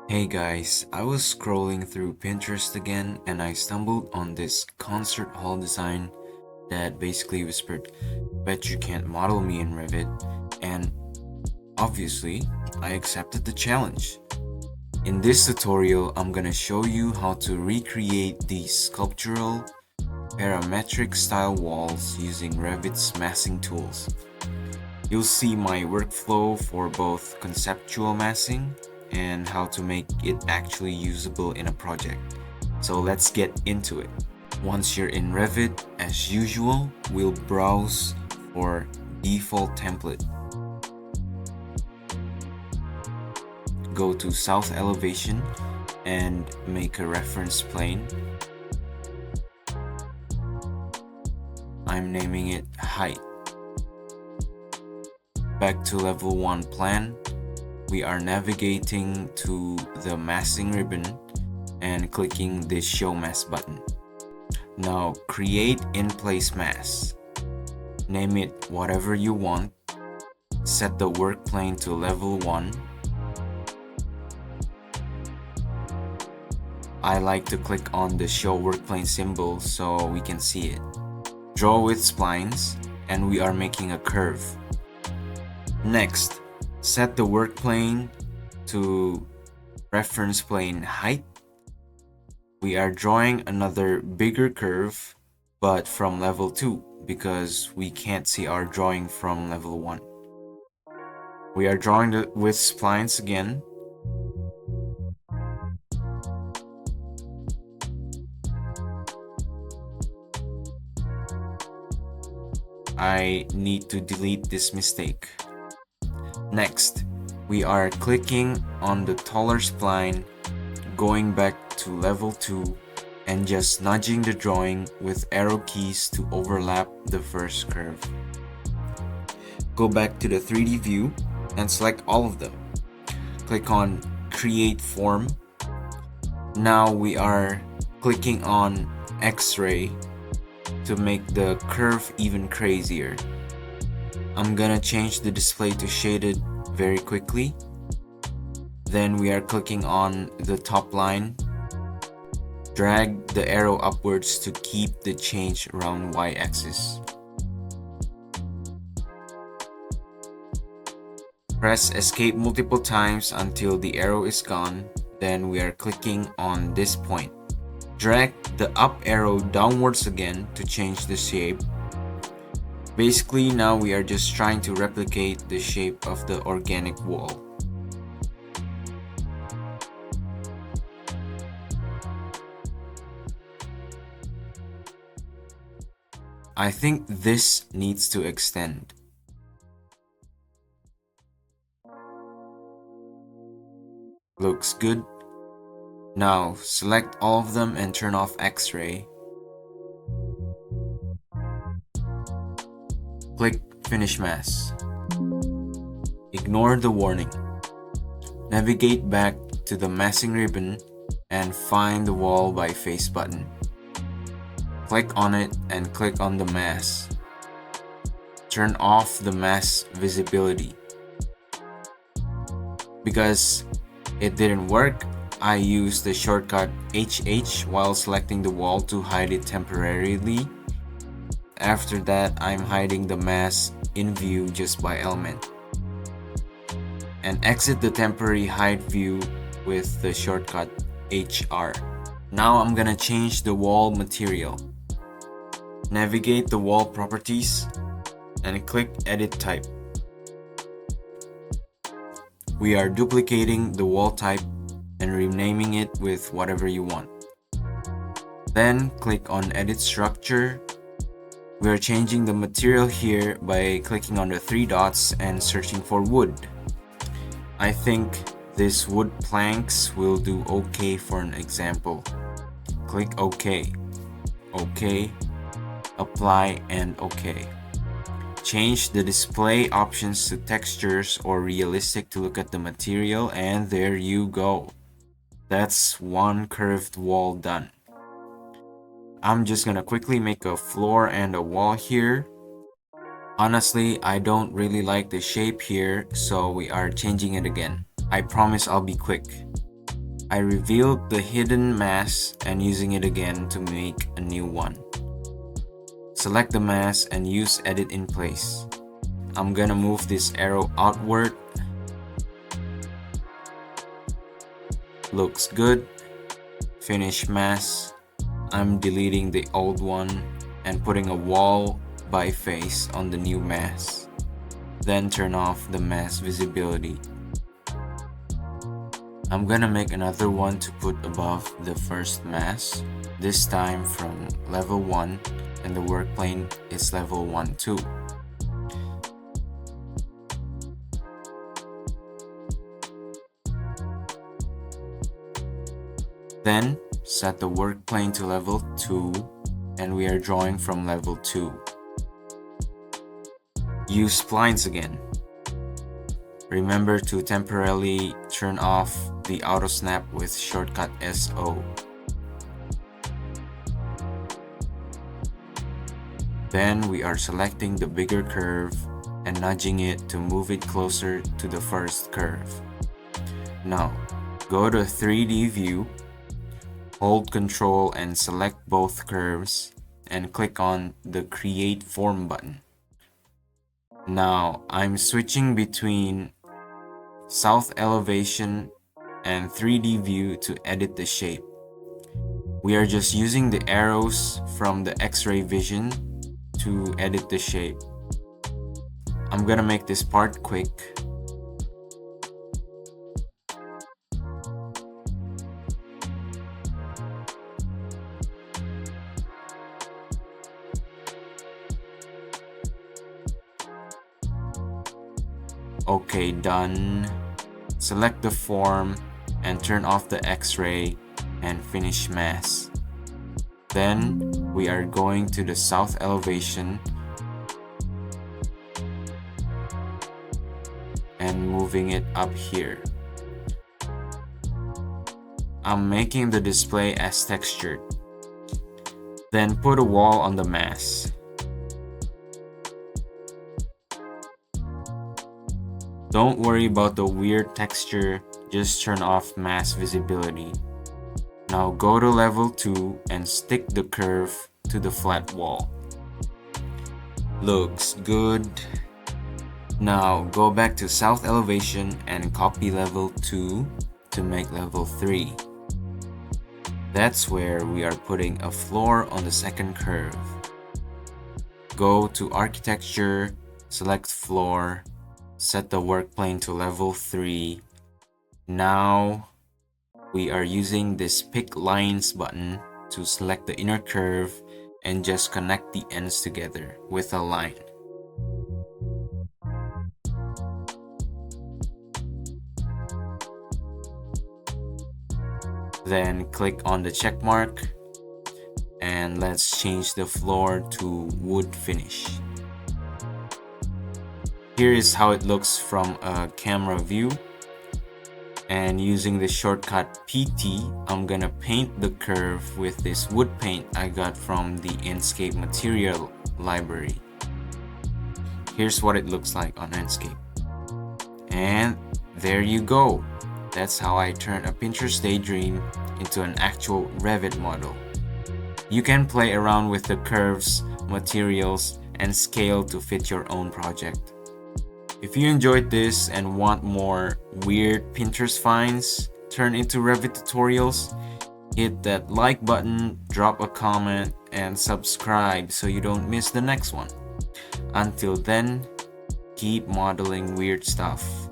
Hey guys, I was scrolling through Pinterest again and I stumbled on this concert hall design that basically whispered, "Bet you can't model me in Revit," and obviously, I accepted the challenge. In this tutorial, I'm gonna show you how to recreate these sculptural, parametric style walls using Revit's massing tools. You'll see my workflow for both conceptual massing and how to make it actually usable in a project. So let's get into it. Once you're in Revit, as usual, we'll browse for default template. Go to south elevation and make a reference plane. I'm naming it height. Back to level 1 plan. We are navigating to the massing ribbon and clicking this show mass button. Now create in place mass. Name it whatever you want. Set the work plane to level 1. I like to click on the show work plane symbol so we can see it. Draw with splines, and we are making a curve. Next, set the work plane to reference plane height. We are drawing another bigger curve, but from level 2 because we can't see our drawing from level 1. We are drawing with splines again. I need to delete this mistake. Next, we are clicking on the taller spline, going back to level 2 and just nudging the drawing with arrow keys to overlap the first curve. Go back to the 3D view and select all of them. Click on Create Form. Now we are clicking on X-ray to make the curve even crazier. I'm gonna change the display to shaded very quickly. Then we are clicking on the top line. Drag the arrow upwards to keep the change around y-axis. Press escape multiple times until the arrow is gone. Then we are clicking on this point. Drag the up arrow downwards again to change the shape. Basically, now we are just trying to replicate the shape of the organic wall. I think this needs to extend. Looks good. Now select all of them and turn off X-ray. Click Finish Mass. Ignore the warning. Navigate back to the massing ribbon and find the wall by face button. Click on it and click on the mass. Turn off the mass visibility. Because it didn't work, I used the shortcut HH while selecting the wall to hide it temporarily. After that, I'm hiding the mass in view just by element. And exit the temporary hide view with the shortcut HR. Now I'm gonna change the wall material. Navigate the wall properties and click Edit Type. We are duplicating the wall type and renaming it with whatever you want. Then click on Edit Structure. We are changing the material here by clicking on the 3 dots and searching for wood. I think this wood planks will do okay for an example. Click OK. OK. Apply and OK. Change the display options to textures or realistic to look at the material, and there you go. That's one curved wall done. I'm just gonna quickly make a floor and a wall here. Honestly, I don't really like the shape here, so we are changing it again. I promise I'll be quick. I revealed the hidden mask and using it again to make a new one. Select the mask and use edit in place. I'm gonna move this arrow outward. Looks good. Finish mask. I'm deleting the old one and putting a wall by face on the new mask. Then turn off the mask visibility. I'm gonna make another one to put above the first mask, this time from level 1, and the work plane is level 1 too. Then set the work plane to level 2, and we are drawing from level 2. Use splines again. Remember to temporarily turn off the auto snap with shortcut SO. Then we are selecting the bigger curve and nudging it to move it closer to the first curve. Now, go to 3D view, hold Ctrl and select both curves and click on the Create Form button. Now, I'm switching between South Elevation and 3D view to edit the shape. We are just using the arrows from the X-ray vision to edit the shape. I'm gonna make this part quick. Okay, done. Select the form and turn off the X-ray and finish mask. Then we are going to the south elevation and moving it up here. I'm making the display as textured. Then put a wall on the mask. Don't worry about the weird texture, just turn off mask visibility. Now go to level 2 and stick the curve to the flat wall. Looks good. Now go back to south elevation and copy level 2 to make level 3. That's where we are putting a floor on the second curve. Go to architecture, select floor, set the work plane to level 3. Now we are using this pick lines button to select the inner curve and just connect the ends together with a line. Then click on the check mark and let's change the floor to wood finish. Here is how it looks from a camera view. And using the shortcut PT, I'm gonna paint the curve with this wood paint I got from the Enscape material library. Here's what it looks like on Enscape. And there you go. That's how I turn a Pinterest daydream into an actual Revit model. You can play around with the curves, materials, and scale to fit your own project. If you enjoyed this and want more weird Pinterest finds turned into Revit tutorials, hit that like button, drop a comment, and subscribe so you don't miss the next one. Until then, keep modeling weird stuff.